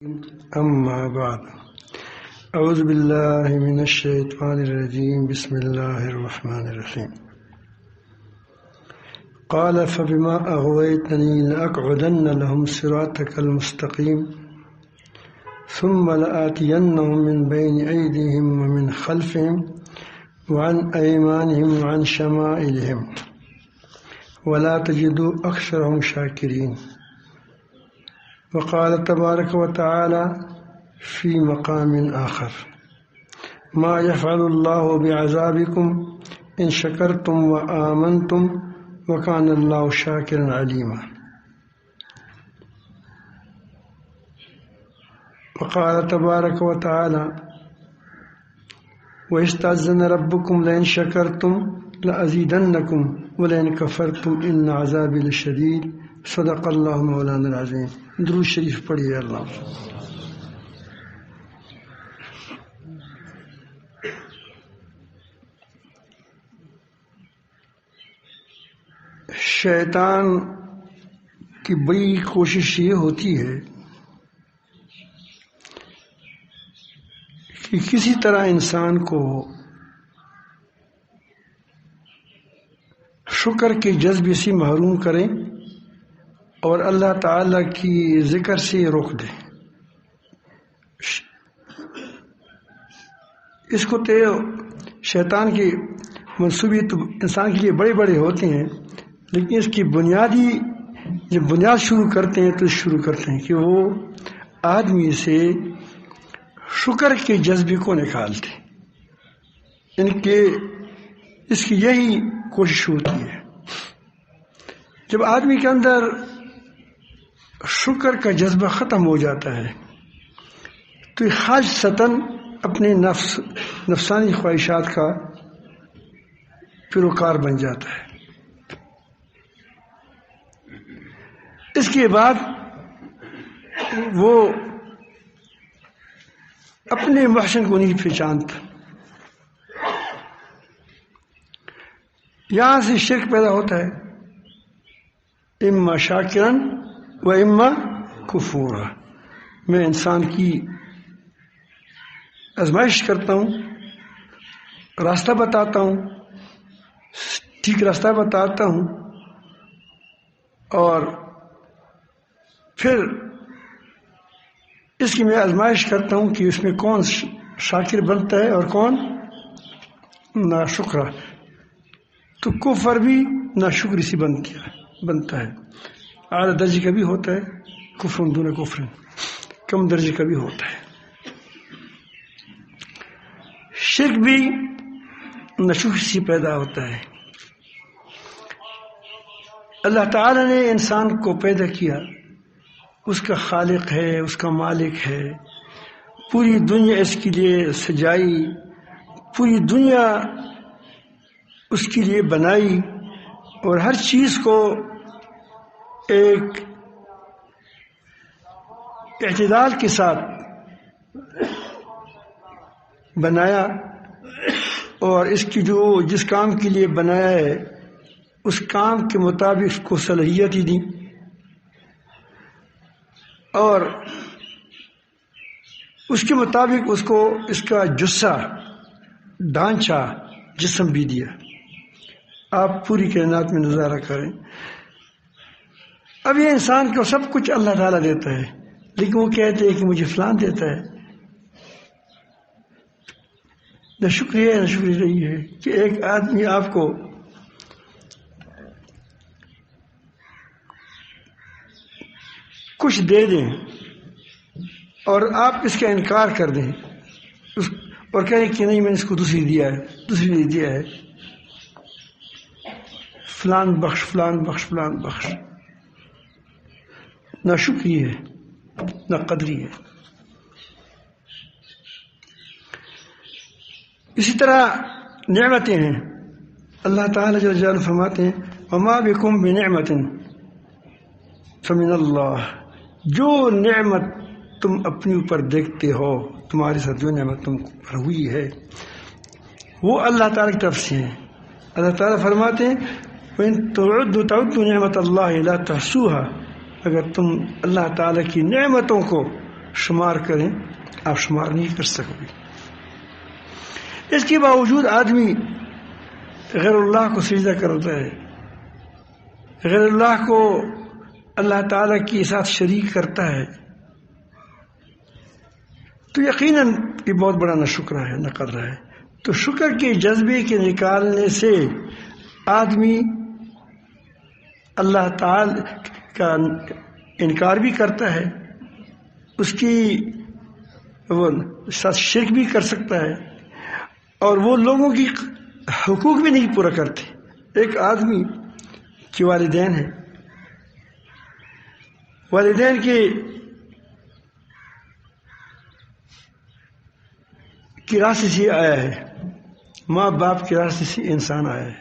أما بعد أعوذ بالله من الشيطان الرجيم بسم الله الرحمن الرحيم قال فبما أغويتني لأقعدن لهم صراطك المستقيم ثم لآتينهم من بين أيديهم ومن خلفهم وعن أيمانهم وعن شمائلهم ولا تجد أكثرهم شاكرين وقال تبارك وتعالى في مقام آخر ما يفعل الله بعذابكم إن شكرتم وآمنتم وكان الله شاكرا عليما وقال تبارك وتعالى وَإِسْتَأْذَنَ رَبُّكُمْ لَئِنْ شَكَرْتُمْ لَأَزِيدَنَّكُمْ وَلَئِنْ كَفَرْتُمْ إِنَّ عَذَابِي لَشَدِيدٌ صدق اللہ مولانا العظیم. درود شریف پڑھیے. اللہ شیطان کی بڑی کوشش یہ ہوتی ہے کہ کسی طرح انسان کو شکر کے جذبے سے محروم کریں اور اللہ تعالیٰ کی ذکر سے روک دیں. اس کو شیطان کے منصوبے تو انسان کے لیے بڑے بڑے ہوتے ہیں، لیکن اس کی جب بنیاد شروع کرتے ہیں تو شروع کرتے ہیں کہ وہ آدمی سے شکر کے جذبے کو نکالتے. اس کی یہی کوشش ہوتی ہے. جب آدمی کے اندر شکر کا جذبہ ختم ہو جاتا ہے تو یہ خالصتاً اپنے نفسانی خواہشات کا پیروکار بن جاتا ہے. اس کے بعد وہ اپنے محسن کو نہیں پہچانتا. یہاں سے شرک پیدا ہوتا ہے، اما شاکرن و اما کفورا. میں انسان کی آزمائش کرتا ہوں، راستہ بتاتا ہوں، ٹھیک راستہ بتاتا ہوں، اور پھر اس کی میں آزمائش کرتا ہوں کہ اس میں کون شاکر بنتا ہے اور کون ناشکرا. تو کفر بھی ناشکری سے بنتا ہے. اعلیٰ درجے کا بھی ہوتا ہے، کفر دون کفر، کم درجے کا بھی ہوتا ہے. شرک بھی ناشکری سے پیدا ہوتا ہے. اللہ تعالی نے انسان کو پیدا کیا، اس کا خالق ہے، اس کا مالک ہے، پوری دنیا اس کے لیے سجائی، پوری دنیا اس کے لیے بنائی، اور ہر چیز کو ایک اعتدال کے ساتھ بنایا، اور اس کی جس کام کے لیے بنایا ہے اس کام کے مطابق اس کو صلاحیتیں دی، اور اس کے مطابق اس کو اس کا جثہ ڈھانچہ جسم بھی دیا. آپ پوری کائنات میں نظارہ کریں. اب یہ انسان کو سب کچھ اللہ تعالیٰ دیتا ہے، لیکن وہ کہتے ہیں کہ مجھے فلان دیتا ہے. نہ شکریہ نہ شکریہ رہی ہے کہ ایک آدمی آپ کو کچھ دے دیں اور آپ اس کا انکار کر دیں اور کہیں کہ نہیں میں نے اس کو دوسری دیا ہے، فلان بخش فلان بخش فلان بخش. نہ شکری ہے نہ قدری ہے. اسی طرح نعمتیں ہیں. اللہ تعالیٰ جل جلالہ فرماتے ہیں وما بکم بنعمت فمن اللہ. جو نعمت تم اپنے اوپر دیکھتے ہو، تمہارے ساتھ جو نعمت تم پر ہوئی ہے وہ اللہ تعالیٰ کی طرف سے ہے. اللہ تعالیٰ فرماتے ہیں وَإِن تَعُدُّوا نِعْمَةَ اللَّهِ لَا تُحْصُوهَا. اگر تم اللہ تعالیٰ کی نعمتوں کو شمار کریں آپ شمار نہیں کر سکو گے۔ اس کے باوجود آدمی غیر اللہ کو سجدہ کرتا ہے، غیر اللہ کو اللہ تعالیٰ کے ساتھ شریک کرتا ہے، تو یقیناً یہ بہت بڑا ناشکرہ ہے، ناقدر ہے۔ تو شکر کے جذبے کے نکالنے سے آدمی اللہ تعالی کا انکار بھی کرتا ہے، اس کی ساتھ شرک بھی کر سکتا ہے، اور وہ لوگوں کی حقوق بھی نہیں پورا کرتے۔ ایک آدمی کے والدین ہیں، والدین کی راستے سے آیا ہے، ماں باپ کے راستے سے انسان آیا ہے،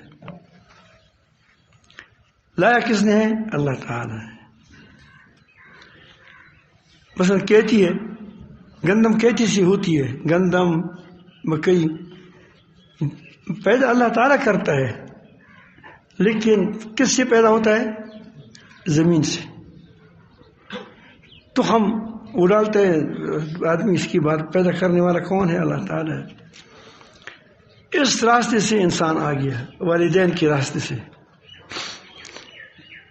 لایا کس نے ہے؟ اللہ تعالیٰ ہے۔ مثلا کھیتی ہے، گندم کھیتی سے ہوتی ہے، گندم مکئی پیدا اللہ تعالیٰ کرتا ہے، لیکن کس سے پیدا ہوتا ہے؟ زمین سے۔ تو ہم وہ ڈالتے ہیں آدمی، اس کی بات پیدا کرنے والا کون ہے؟ اللہ تعالیٰ ہے۔ اس راستے سے انسان آ گیا، والدین کے راستے سے۔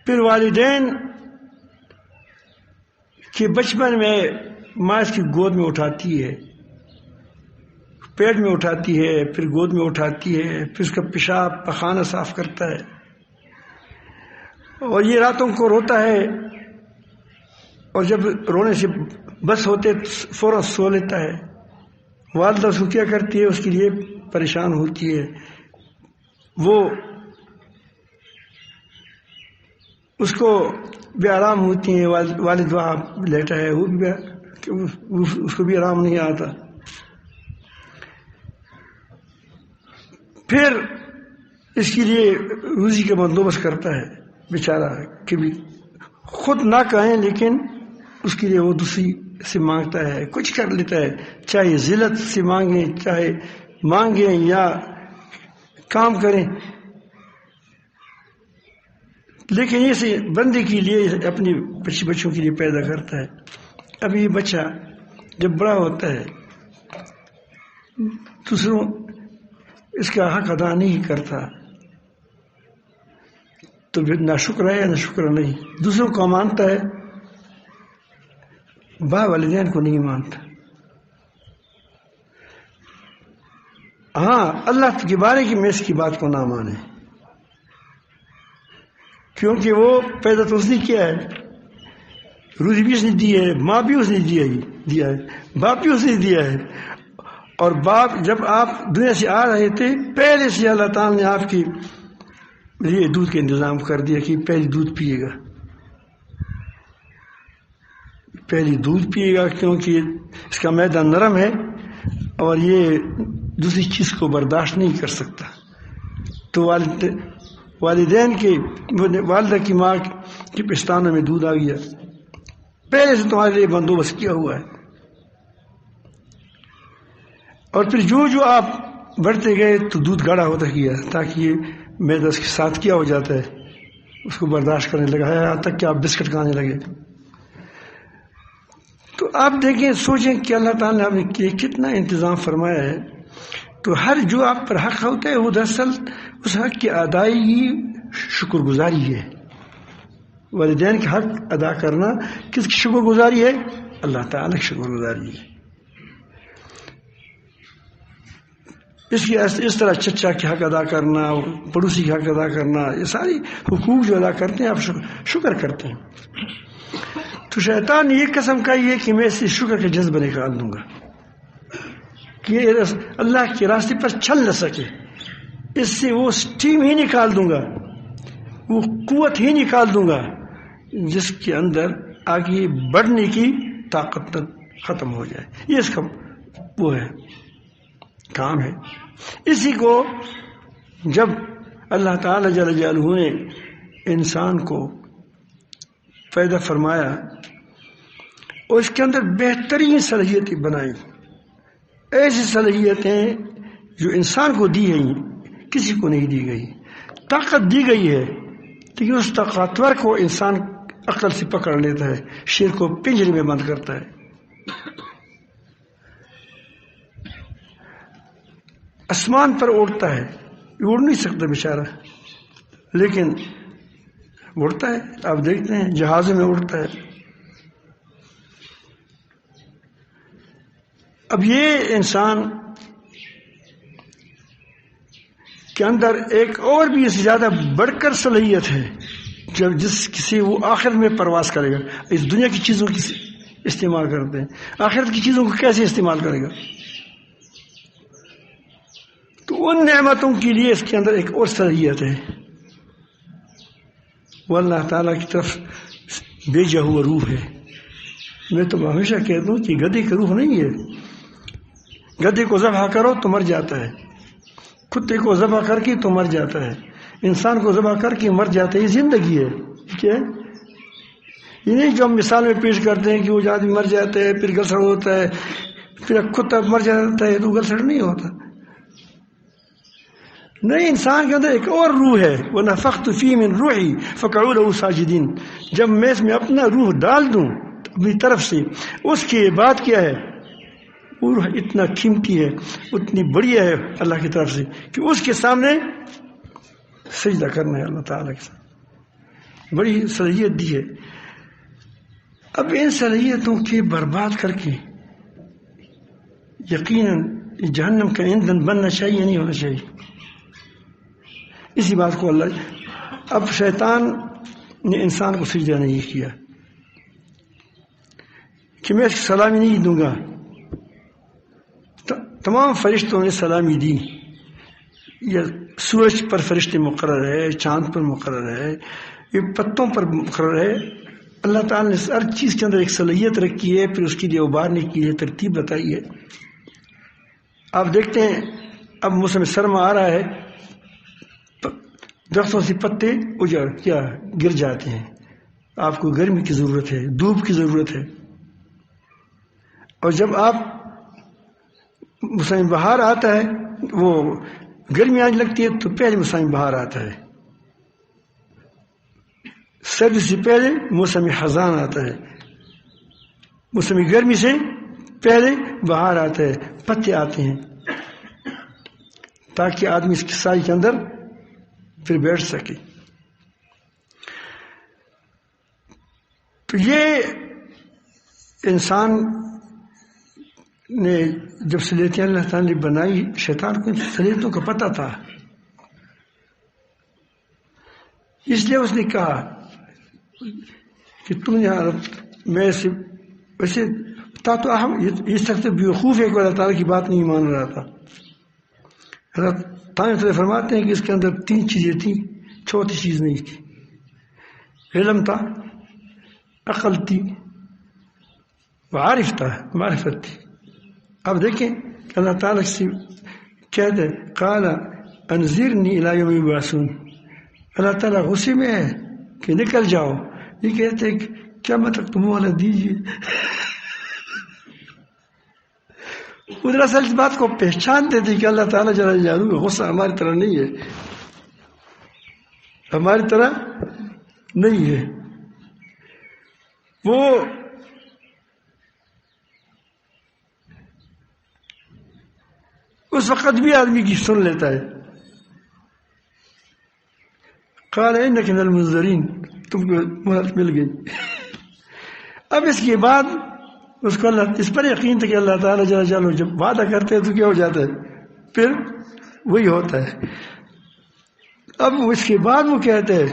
پھر والدین کے بچپن میں ماں اس کی گود میں اٹھاتی ہے، پیٹ میں اٹھاتی ہے، پھر گود میں اٹھاتی ہے، پھر اس کا پیشاب پخانہ صاف کرتا ہے، اور یہ راتوں کو روتا ہے، اور جب رونے سے بس ہوتے فوراً سو لیتا ہے۔ والدہ اس کو کیا کرتی ہے؟ اس کے لیے پریشان ہوتی ہے، وہ اس کو بھی آرام ہوتی ہیں، والد وہاں لیٹا ہے، وہ بھی اس کو بھی آرام نہیں آتا۔ پھر اس کے لیے روزی کا بندوبست کرتا ہے بیچارہ، کبھی خود نہ کہیں لیکن اس کے لیے وہ دوسری سے مانگتا ہے، کچھ کر لیتا ہے، چاہے ذلت سے مانگیں، چاہے مانگیں یا کام کریں، لیکن یہ بندے کے لیے اپنی بچوں کے لیے پیدا کرتا ہے۔ اب یہ بچہ جب بڑا ہوتا ہے، دوسروں اس کا حق ادا نہیں کرتا، تو پھر نہ شکر ہے نہ شکر نہیں، دوسروں کو مانتا ہے، والدین کو نہیں مانتا۔ ہاں، اللہ کے بارے میں اس کی بات کو نہ مانے، کیونکہ وہ پیدا تو اس نے کیا ہے، روزی بھی اس نے دی ہے، ماں بھی اس نے دیا ہے، باپ بھی اس نے دیا ہے، اور باپ جب آپ دنیا سے آ رہے تھے پہلے سے اللہ تعالیٰ نے آپ کی لیے دودھ کا انتظام کر دیا کہ پہلے دودھ پیے گا، کیونکہ اس کا معدہ نرم ہے اور یہ دوسری چیز کو برداشت نہیں کر سکتا۔ تو والدین کے والدہ کی ماں کے پستانوں میں دودھ آ گیا، پہلے سے تمہارے لیے بندوبست کیا ہوا ہے، اور پھر جو آپ بڑھتے گئے تو دودھ گاڑھا ہوتا گیا، تاکہ یہ معدہ اس کے ساتھ کیا ہو جاتا ہے، اس کو برداشت کرنے لگا، یہاں تک کہ آپ بسکٹ کھانے لگے۔ تو آپ دیکھیں، سوچیں کہ اللہ تعالیٰ نے آپ نے کتنا انتظام فرمایا ہے۔ تو ہر جو آپ پر حق ہوتا ہے وہ دراصل اس حق کی ادائیگی شکر گزاری ہے۔ والدین کا حق ادا کرنا کس کی شکر گزاری ہے؟ اللہ تعالیٰ کی شکر گزاری ہے۔ اس طرح چچا کے حق ادا کرنا، پڑوسی کے حق ادا کرنا، یہ ساری حقوق جو ادا کرتے ہیں آپ شکر کرتے ہیں۔ تو شیطان نے یہ قسم کھائی ہے کہ میں اس سے شکر کا جذبہ نکال دوں گا کہ اللہ کے راستے پر چل نہ سکے، اس سے وہ اسٹیم ہی نکال دوں گا، وہ قوت ہی نکال دوں گا جس کے اندر آگے بڑھنے کی طاقت ختم ہو جائے۔ یہ اس کا وہ ہے، کام ہے۔ اسی کو جب اللہ تعالی جل جلالہ نے انسان کو پیدا فرمایا اور اس کے اندر بہترین صلاحیتیں بنائی، ایسی صلاحیتیں جو انسان کو دی گئی کسی کو نہیں دی گئی، طاقت دی گئی ہے، لیکن اس طاقتور کو انسان عقل سے پکڑ لیتا ہے، شیر کو پنجرے میں بند کرتا ہے۔ آسمان پر اڑتا ہے، اڑ نہیں سکتا بیچارہ، لیکن اڑتا ہے. آپ دیکھتے ہیں جہازوں میں اڑتا ہے. اب یہ انسان کے اندر ایک اور بھی اس سے زیادہ بڑھ کر صلاحیت ہے، جب جس کسی وہ آخرت میں پرواز کرے گا. اس دنیا کی چیزوں کی استعمال کرتے ہیں، آخرت کی چیزوں کو کیسے استعمال کرے گا؟ تو ان نعمتوں کے لیے اس کے اندر ایک اور صلاحیت ہے. وہ اللہ تعالیٰ کی طرف بھیجا ہوا روح ہے. میں تو ہمیشہ کہتا ہوں کہ گدھے کا روح نہیں ہے. گدھے کو ذبح کرو تو مر جاتا ہے، کتے کو ذبح کر کے تو مر جاتا ہے، انسان کو ذبح کر کے مر جاتا ہے. یہ زندگی ہے. کیا یہ نہیں جو ہم مثال میں پیش کرتے ہیں کہ وہ آدمی مر جاتا ہے پھر گلسڑ ہوتا ہے، پھر کتا مر جاتا ہے تو گلسڑ نہیں ہوتا. نہیں، انسان کے اندر ایک اور روح ہے. وَنَفَخْتُ فِيهِ مِن رُوحِي فَقَعُوا لَهُ سَاجِدِينَ. جب میں اس میں اپنا روح ڈال دوں اپنی طرف سے، اس کی بات کیا ہے؟ وہ روح اتنا قیمتی ہے، اتنی بڑی ہے اللہ کی طرف سے کہ اس کے سامنے سجدہ کرنا ہے اللہ تعالیٰ کے سامنے. بڑی صلاحیت دی ہے. اب ان صلاحیتوں کے برباد کر کے یقیناً جہنم کا ایندھن بننا چاہیے، نہیں ہونا چاہیے. اسی بات کو اب شیطان نے انسان کو سجدہ نہیں کیا کہ میں اس کی سلامی نہیں دوں گا. تمام فرشتوں نے سلامی دی. یہ سورج پر فرشتے مقرر ہے، چاند پر مقرر ہے، یہ پتوں پر مقرر ہے. اللہ تعالیٰ نے ہر چیز کے اندر ایک صلاحیت رکھی ہے، پھر اس کے لیے ابارنے کی ہے ترتیب بتائی ہے. آپ دیکھتے ہیں اب موسم سرما آ رہا ہے، درختوں سے پتے گر جاتے ہیں. آپ کو گرمی کی ضرورت ہے، دھوپ کی ضرورت ہے. اور جب آپ موسم بہار آتا ہے، وہ گرمی آنے لگتی ہے تو پہلے موسم بہار آتا ہے. سردی سے پہلے موسم خزاں آتا ہے، موسم گرمی سے پہلے بہار آتا ہے، پتے آتے ہیں تاکہ آدمی اس کی سائے کے اندر پھر بیٹھ سکے. تو یہ انسان نے جب صلاحیتیں اللہ تعالیٰ نے بنائی، شیطان کو صلاحیتوں کا پتہ تھا، اس لیے اس نے کہا کہ تم یار میں سے ویسے تو اہم یہ سخت بیوقوف ہے کہ اللہ تعالیٰ کی بات نہیں مان رہا تھا. حضرت تعالیٰ فرماتے ہیں کہ اس کے اندر 3 چیزیں تھیں، چوتھی چیز نہیں تھی. علم تھا، عقل تھی، وعارف تھا، معرفت تھی. اب دیکھیں کہ اللہ تعالیٰ سے کہتے قال انذرنی الی یوم یبعثون. اللہ تعالیٰ غصے میں ہے کہ نکل جاؤ. یہ کہتے ہیں کہ کیا مطلب تم والا دیجیے. وہ دراصل اس بات کو پہچانتے تھے کہ اللہ تعالیٰ جل جلالہ کا غصہ ہماری طرح نہیں ہے، ہماری طرح نہیں ہے. وہ اس وقت بھی آدمی کی سن لیتا ہے. قال انک من المنذرین، تم کو مہلت مل گئی. اب اس کے بعد اس کو اللہ اس پر یقین تھا کہ اللہ تعالیٰ جل جلالہ جب وعدہ کرتے ہیں تو کیا ہو جاتا ہے، پھر وہی ہوتا ہے. اب اس کے بعد وہ کہتے ہیں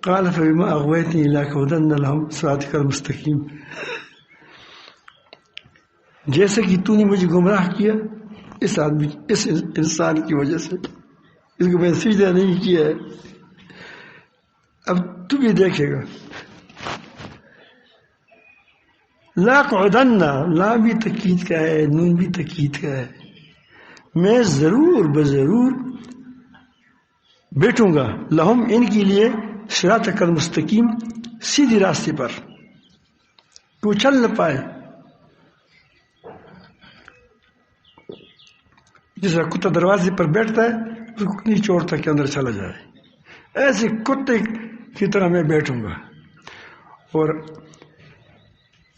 قال فبما اغویتنی لاقعدن لهم صراطک المستقیم. جیسے کہ تو نے مجھے گمراہ کیا اس انسان کی وجہ سے، اس کو میں سجدہ نہیں کیا ہے. اب تو بھی دیکھے گا. لاقعدن، لا بھی تاکید کا ہے، نون بھی تاکید کا ہے. میں ضرور بضرور بیٹھوں گا لہم ان کے لیے صراطک المستقیم، سیدھی راستے پر وہ چل نہ پائے. جس طرح کتا دروازے پر بیٹھتا ہے اس کو نہیں چھوڑتا کہ اندر چلا جائے، ایسے کتے کی طرح میں بیٹھوں گا. اور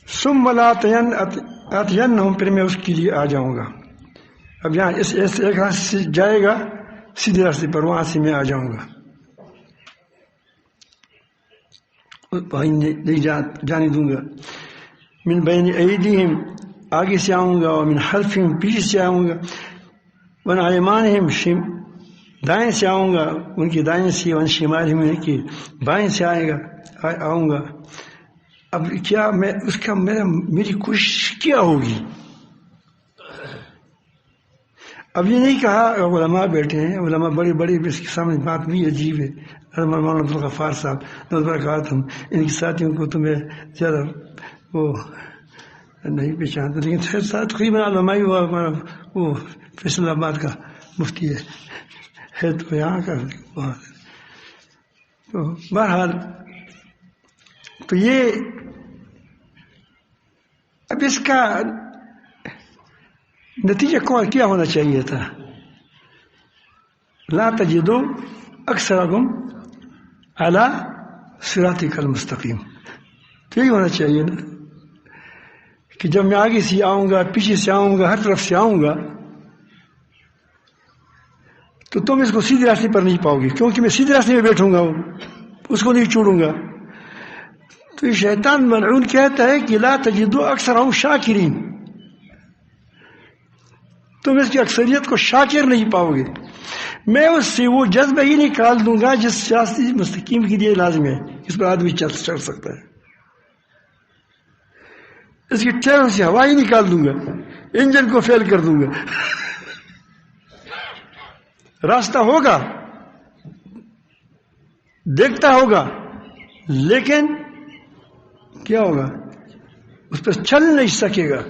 ثم لآتینہم، پھر میں اس کے لیے آ جاؤں گا. اب یہاں اس ایک راستے سے جائے گا سیدھے راستے پر، وہاں سے میں آ جاؤں گا، نہیں جانے دوں گا۔ من بین ایدیہم آگے سے آؤں گا، اور من خلفہم پیچھے سے آؤں گا، وعن ایمانہم دائیں سے آؤں گا، ان کی دائیں سے، وعن شمالہم ان کی بائیں سے آؤں گا۔ اب کیا میں اس کا میری کوشش کیا ہوگی؟ اب یہ نہیں کہا، علماء بیٹھے ہیں، علماء بڑی بڑی، اس کے سامنے بات بھی عجیب ہے۔ مولانا عبدالغفار صاحب برکاتہم، ان کے ساتھیوں کو تو میں زیادہ وہ نہیں پہچانتا، لیکن تقریباً علماء وہ فیصل آباد کا مفتی ہے تو یہاں کا وہاں، تو بہرحال تو یہ اب اس کا نتیجہ کیا ہونا چاہیے تھا؟ لا تجدوا اکثرکم علی صراطک المستقیم، تو یہی ہونا چاہیے نا، کہ جب میں آگے سے آؤں گا، پیچھے سے آؤں گا، ہر طرف سے آؤں گا، تو تم اس کو سیدھے راستے پر نہیں پاؤ گے، کیونکہ میں سیدھے راستے میں بیٹھوں گا، اس کو نہیں چھوڑوں گا۔ تو یہ شیطان ملعون کہتا ہے کہ لا تجدوا اکثرہم شاکرین، تم اس کی اکثریت کو شاکر نہیں پاؤ گے، میں اس سے وہ جذبہ ہی نکال دوں گا جس راستے مستقیم کے لیے لازم ہے، اس پر آدمی چل سکتا ہے، اس کی ٹیروں سے ہوا ہی نکال دوں گا، انجن کو فیل کر دوں گا۔ راستہ ہوگا، دیکھتا ہوگا، لیکن کیا ہوگا؟ اس پر چل نہیں سکے گا۔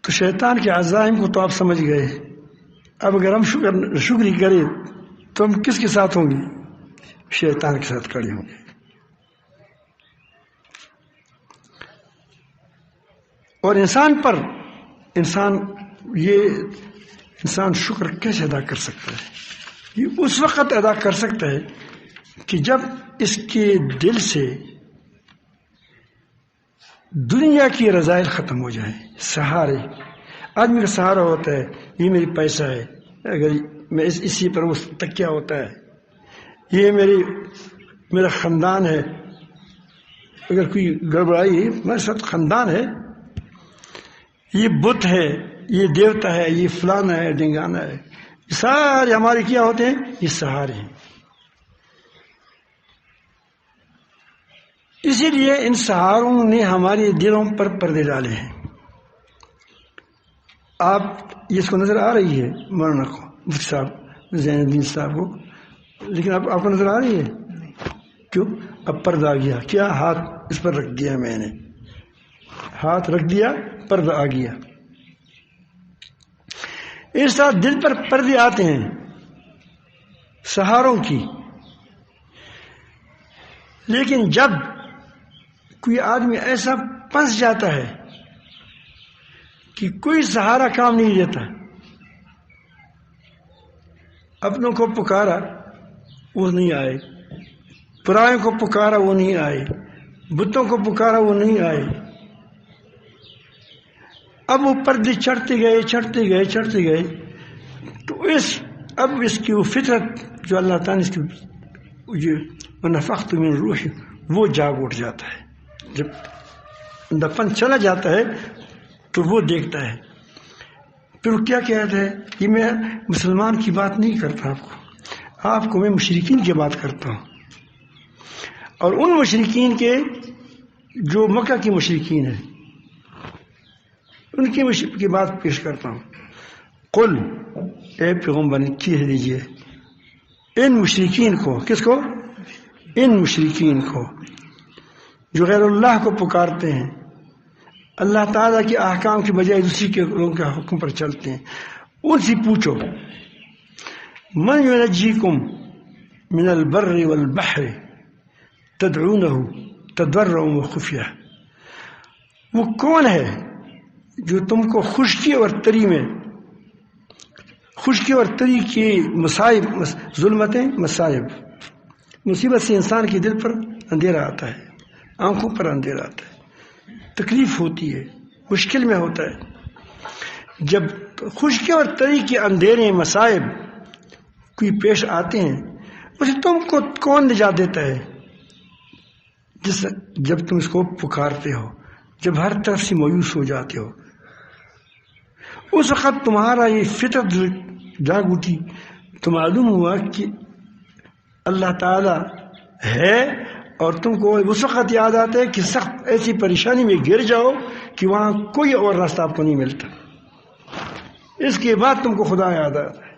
تو شیطان کے عزائم کو تو آپ سمجھ گئے۔ اب اگر ہم شکر ہی کریں تو ہم کس کے ساتھ ہوں گے؟ شیطان کے ساتھ کھڑے ہوں گے۔ اور انسان شکر کیسے ادا کر سکتا ہے؟ یہ اس وقت ادا کر سکتا ہے کہ جب اس کے دل سے دنیا کی رذائل ختم ہو جائیں۔ سہارے، آدمی کا سہارا ہوتا ہے، یہ میری پیسہ ہے، اگر میں اسی پر وہ تکیہ ہوتا ہے، یہ میرا خاندان ہے، اگر کوئی گڑبڑائی ہے میرے ساتھ خاندان ہے، یہ بت ہے، یہ دیوتا ہے، یہ فلانا ہے، ڈنگانا ہے، یہ سارے ہمارے کیا ہوتے ہیں؟ یہ سہارے ہیں۔ اسی لیے ان سہاروں نے ہمارے دلوں پر پردے ڈالے ہیں۔ آپ اس کو نظر آ رہی ہے مولانا کو، مفتی صاحب زین الدین صاحب کو، لیکن آپ کو نظر آ رہی ہے؟ کیوں؟ اب پردہ آ گیا، کیا؟ ہاتھ اس پر رکھ دیا، میں نے ہاتھ رکھ دیا، پردہ آ گیا۔ اس ساتھ دل پر پردے آتے ہیں سہاروں کی، لیکن جب کوئی آدمی ایسا پھنس جاتا ہے کہ کوئی سہارا کام نہیں دیتا، اپنوں کو پکارا وہ نہیں آئے، پرائے کو پکارا وہ نہیں آئے، بتوں کو پکارا وہ نہیں آئے، اب وہ پردے چڑھتے گئے تو اب اس کی وہ فطرت جو اللہ تعالیٰ نے اس کی ونفخت من روح، وہ جاگ اٹھ جاتا ہے۔ جب دفن چلا جاتا ہے تو وہ دیکھتا ہے، پھر وہ کیا کہتا ہے؟ یہ میں مسلمان کی بات نہیں کرتا، آپ کو میں مشرکین کی بات کرتا ہوں، اور ان مشرکین کے جو مکہ کے مشرکین ہیں ان کی بات پیش کرتا ہوں۔ قل، اے پیغمبر کہہ دیجیے ان مشرکین کو، کس کو؟ ان مشرکین کو جو غیر اللہ کو پکارتے ہیں، اللہ تعالیٰ کے احکام کی بجائے دوسری کے لوگوں کے حکم پر چلتے ہیں، ان سے پوچھو من ینجیکم من البر والبحر تدعونہ تضرعا وخفیہ، وہ کون ہے جو تم کو خشکی اور تری کی مصائب، ظلمتیں، مصائب، مصیبت سے انسان کے دل پر اندھیرا آتا ہے، آنکھوں پر اندھیرا آتا ہے، تکلیف ہوتی ہے، مشکل میں ہوتا ہے، جب خشکی اور تری کے اندھیرے مصائب کوئی پیش آتے ہیں، اسے تم کو کون نجات دیتا ہے؟ جب تم اس کو پکارتے ہو، جب ہر طرف سے مایوس ہو جاتے ہو، اس وقت تمہارا یہ فطرت جاگ اٹھی، تو معلوم ہوا کہ اللہ تعالی ہے، اور تم کو اس وقت یاد آتا ہے کہ سخت ایسی پریشانی میں گر جاؤ کہ وہاں کوئی اور راستہ آپ کو نہیں ملتا، اس کے بعد تم کو خدا یاد آتا ہے۔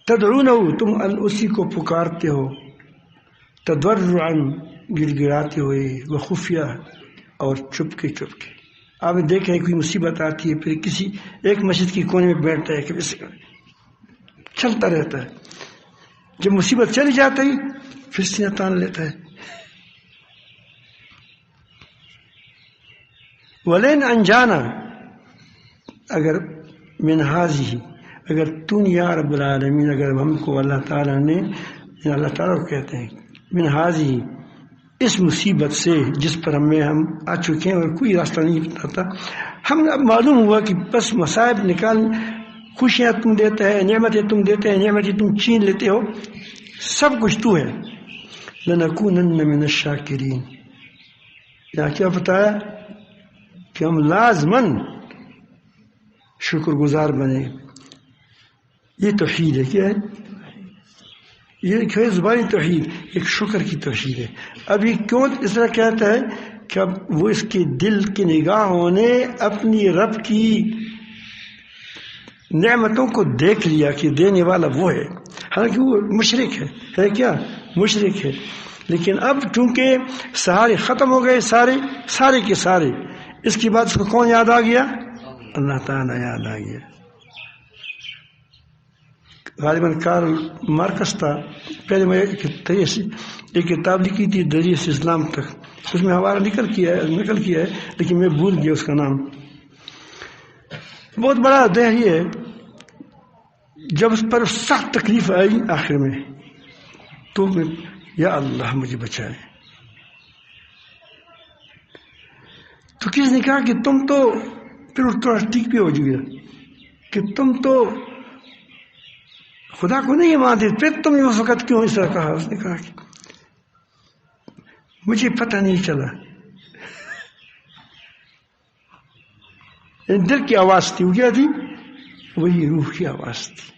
تدعونہ، تم اسی کو پکارتے ہو، تضرعا، گر گراتے ہوئے، وخفیہ، اور چپ کے چپ کے۔ آپ نے دیکھا ہے کوئی مصیبت آتی ہے، پھر کسی ایک مسجد کی کونے میں بیٹھتا ہے کہ چلتا رہتا ہے، جب مصیبت چلی جاتی پھر سینہ تان لیتا ہے۔ ولین انجانا، اگر من ہذہ، اگر تو یا رب العالمین، اگر ہم کو اللہ تعالیٰ نے، اللہ تعالیٰ کو کہتے ہیں من ہذہ، اس مصیبت سے جس پر ہم آ چکے ہیں اور کوئی راستہ نہیں بتاتا، ہم اب معلوم ہوا کہ بس مصائب نکال، خوشیاں تم دیتا ہے، نعمتیں تم دیتے ہیں، نعمتیں تم چھین لیتے ہو، سب کچھ تو ہے۔ لنکونن من الشاکرین، یہاں کیا بتایا کہ ہم لازماً شکر گزار بنے۔ یہ توحید ہے، کیا ہے یہ؟ زبانی توحید، ایک شکر کی توحید ہے۔ اب یہ کیوں اس طرح کہتا ہے کہ اب وہ اس کے دل کی نگاہوں نے اپنی رب کی نعمتوں کو دیکھ لیا کہ دینے والا وہ ہے، حالانکہ وہ مشرک ہے کیا؟ مشرک ہے، لیکن اب چونکہ سہارے ختم ہو گئے، سارے کے سارے، اس کے بعد اس کو کون یاد آ گیا؟ اللہ تعالیٰ یاد آ گیا۔ غالباً کارل مارکس تھا، پہلے میں ایک کتاب لکھی تھی دریس اسلام تک، اس میں ہمارا نقل کیا ہے، لیکن میں بھول گیا اس کا نام۔ بہت بڑا دہی ہے، جب اس پر سخت تکلیف آئی آخر میں، تو یا اللہ مجھے بچائے، تو کس نے کہا کہ تم تو پھر تھوڑا ٹھیک بھی ہو جائے کہ تم تو خدا کو نہیں مانتے، پھر تم نے اس وقت کیوں اس طرح کہا؟ اس نے کہا کہ مجھے پتہ نہیں چلا، دل کی آواز تھی، وہ کیا تھی؟ وہی روح کی آواز تھی،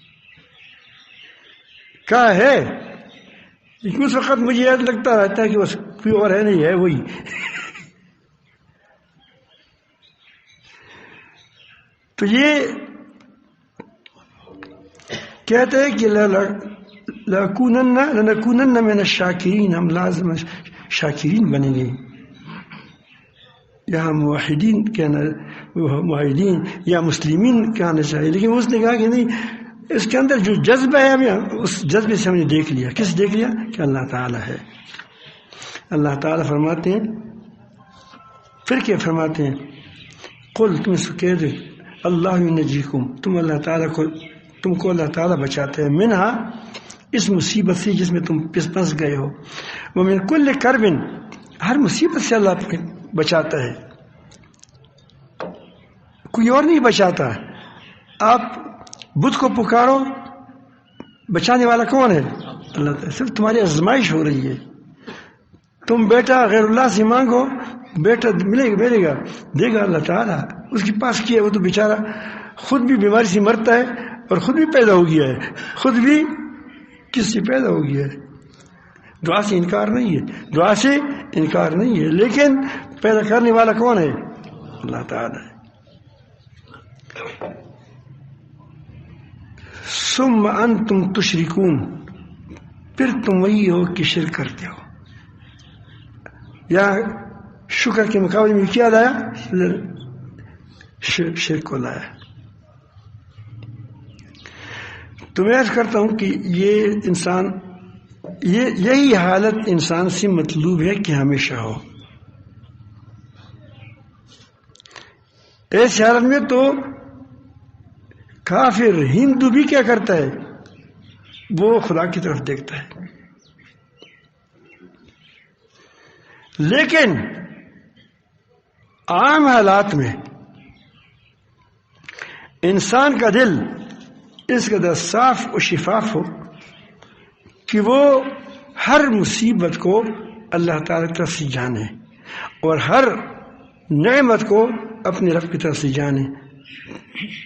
کہا ہے، لیکن اس وقت مجھے یاد لگتا رہتا ہے کہ بس کوئی اور ہے نہیں، ہے وہی۔ تو یہ کہتے ہیں کہ لنکونن من الشاکرین، ہم لازم شاکرین بنیں گے۔ یہاں موحدین کہنا، موحدین یا مسلمین کہنا چاہیے، لیکن اس نے کہا کہ نہیں، اس کے اندر جو جذبہ ہے ہمیں، اس جذبے سے ہم نے دیکھ لیا۔ کس دیکھ لیا؟ کہ اللہ تعالیٰ ہے۔ اللہ تعالیٰ فرماتے ہیں، پھر کیا فرماتے ہیں؟ قل، تم اس کو کہہ دے، اللہ ینجیکم، تم کو اللہ تعالیٰ بچاتے ہیں، منہا، اس مصیبت سے جس میں تم پھنس گئے ہو، ومن کل کرب، ہر مصیبت سے اللہ بچاتا ہے، کوئی اور نہیں بچاتا۔ آپ بدھ کو پکارو، بچانے والا کون ہے؟ اللہ تعالیٰ۔ صرف تمہاری آزمائش ہو رہی ہے، تم بیٹا غیر اللہ سے مانگو، بیٹا ملے گا، دے گا اللہ تعالیٰ، اس کے پاس کیا، وہ تو بیچارہ خود بھی بیماری سے مرتا ہے اور خود بھی پیدا ہو گیا ہے، خود بھی کس سے پیدا ہو گیا ہے۔ دعا سے انکار نہیں ہے، دعا سے انکار نہیں ہے، لیکن پیدا کرنے والا کون ہے؟ اللہ تعالیٰ ہے۔ ثم انتم تشرکون، پھر تم وہی ہو کہ شرک کرتے ہو۔ یا شکر کے مقابلے میں کیا لایا؟ شرک کو لایا۔ تو میں عرض کرتا ہوں کہ یہی حالت انسان سے مطلوب ہے کہ ہمیشہ ہو۔ ایسی حالت میں تو کافر ہندو بھی کیا کرتا ہے؟ وہ خدا کی طرف دیکھتا ہے، لیکن عام حالات میں انسان کا دل اس قدر صاف و شفاف ہو کہ وہ ہر مصیبت کو اللہ تعالیٰ کی طرف سے جانے اور ہر نعمت کو اپنے رب کی طرف سے جانے.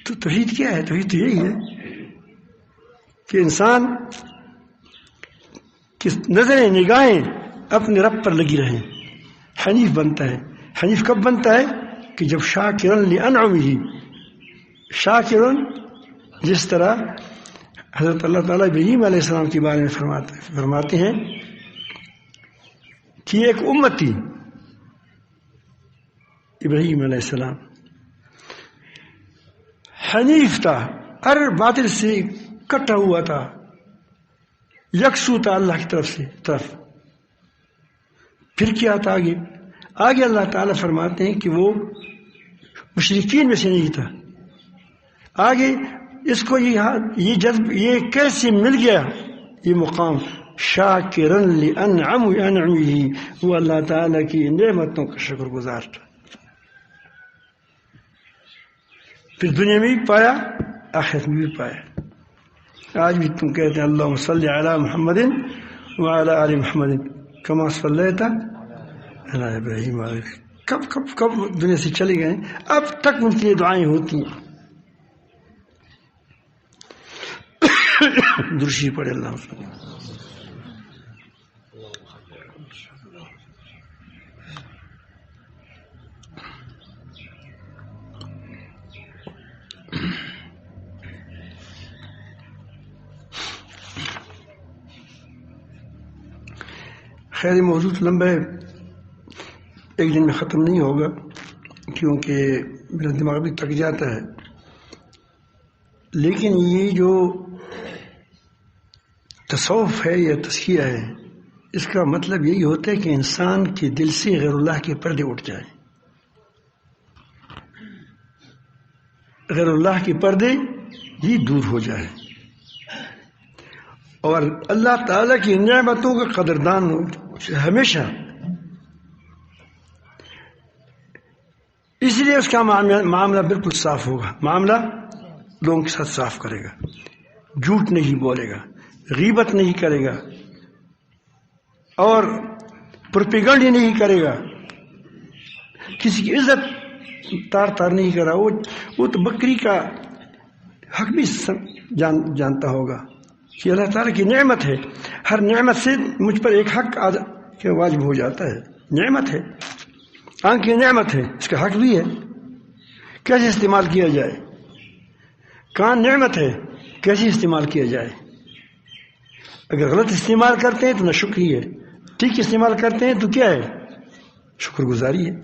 تو توحید کیا ہے؟ توحید تو یہی ہے کہ انسان کی نظریں نگاہیں اپنے رب پر لگی رہیں. حنیف بنتا ہے. حنیف کب بنتا ہے؟ کہ جب شاکرن لانعمہ، شاکرن جس طرح حضرت اللہ تعالیٰ ابراہیم علیہ السلام کے بارے میں فرماتے ہیں کہ ایک امت تھی ابراہیم علیہ السلام، حنیف تھا، ہر باطل سے کٹا ہوا تھا، یکسو تھا اللہ کی طرف. پھر کیا تھا آگے اللہ تعالیٰ فرماتے ہیں کہ وہ مشرکین میں سے نہیں تھا. آگے اس کو یہ جذب یہ کیسے مل گیا یہ مقام؟ شاکرن لانعمہ، وہ اللہ تعالیٰ کی نعمتوں کا شکر گزار تھا. پھر دنیا میں بھی پایا، آخرت میں بھی پایا. آج بھی تم کہتے ہیں اللہم صلی علی محمد وعلی آل محمد کما صلیت علی ابراہیم. کب دنیا سے چلے گئے، اب تک ان کی دعائیں ہوتی ہیں. درشی پڑھے اللہ صلی. خیر موضوع لمبا ہے، ایک دن میں ختم نہیں ہوگا کیونکہ میرا دماغ بھی تھک جاتا ہے. لیکن یہ جو تصوف ہے یا تزکیہ ہے، اس کا مطلب یہی ہوتا ہے کہ انسان کے دل سے غیر اللہ کے پردے اٹھ جائیں، غیر اللہ کے پردے یہ دور ہو جائے اور اللہ تعالیٰ کی نعمتوں کا قدردان ہو ہمیشہ. اس لیے اس کا معاملہ بالکل صاف ہوگا. معاملہ لوگوں کے ساتھ صاف کرے گا، جھوٹ نہیں بولے گا، غیبت نہیں کرے گا اور پروپیگنڈ نہیں کرے گا، کسی کی عزت تار نہیں کرا. وہ تو بکری کا حق بھی جانتا ہوگا کہ اللہ تعالیٰ کی نعمت ہے، ہر نعمت سے مجھ پر ایک حق واجب ہو جاتا ہے. نعمت ہے، آنکھ کی نعمت ہے، اس کا حق بھی ہے، کیسے استعمال کیا جائے. کان نعمت ہے، کیسے استعمال کیا جائے. اگر غلط استعمال کرتے ہیں تو نہ شکری ہے، ٹھیک استعمال کرتے ہیں تو کیا ہے؟ شکر گزاری ہے.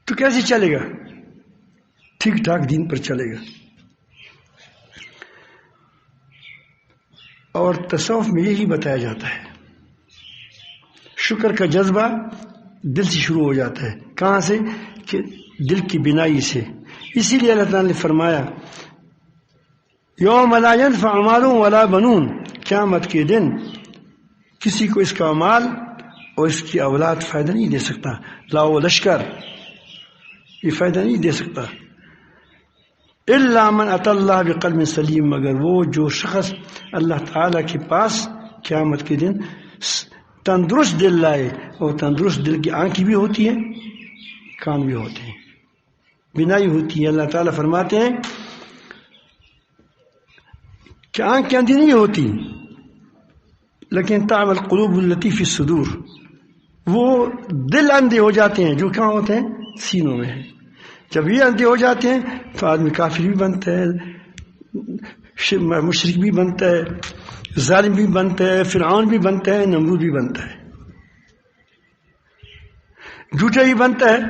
تو کیسے چلے گا؟ ٹھیک ٹھاک دین پر چلے گا. اور تصوف میں یہی بتایا جاتا ہے. شکر کا جذبہ دل سے شروع ہو جاتا ہے. کہاں سے؟ کہ دل کی بنائی سے. اسی لیے اللہ تعالیٰ نے فرمایا یوم لا ينفع مال ولا بنون، قیامت کے دن کسی کو اس کا مال اور اس کی اولاد فائدہ نہیں دے سکتا. لاؤ لشکر یہ فائدہ نہیں دے سکتا. الا من اتى اللہ بقلب سلیم، مگر وہ جو شخص اللہ تعالیٰ کے پاس قیامت کے دن تندرست دل لائے. اور تندرست دل کی آنکھیں بھی ہوتی ہیں، کان بھی ہوتے ہیں، بینائی ہوتی ہے. اللہ تعالیٰ فرماتے ہیں کہ آنکھ اندھی نہیں ہوتی لیکن تعمل القلوب التي في الصدور، وہ دل اندھے ہو جاتے ہیں جو کہاں ہوتے ہیں؟ سینوں میں ہیں. جب یہ اندھے ہو جاتے ہیں تو آدمی کافر بھی بنتا ہے، مشرک بھی بنتا ہے، ظالم بھی بنتا ہے، فرعون بھی بنتا ہے، نمرود بھی بنتا ہے، جھوٹا بھی بنتا ہے،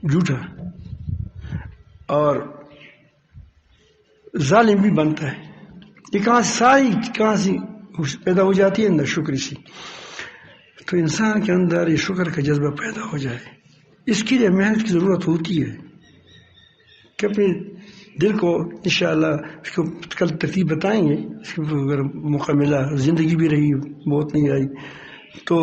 جھوٹا، اور ظالم بھی بنتا ہے. یہ کہاں سے پیدا ہو جاتی ہے؟ نہ شکر سے. تو انسان کے اندر یہ شکر کا جذبہ پیدا ہو جائے. اس کے لیے محنت کی ضرورت ہوتی ہے کہ اپنے دل کو انشاءاللہ اس کو کل ترتیب بتائیں گے، اس کو اگر موقع ملا، زندگی بھی رہی بہت نہیں آئی تو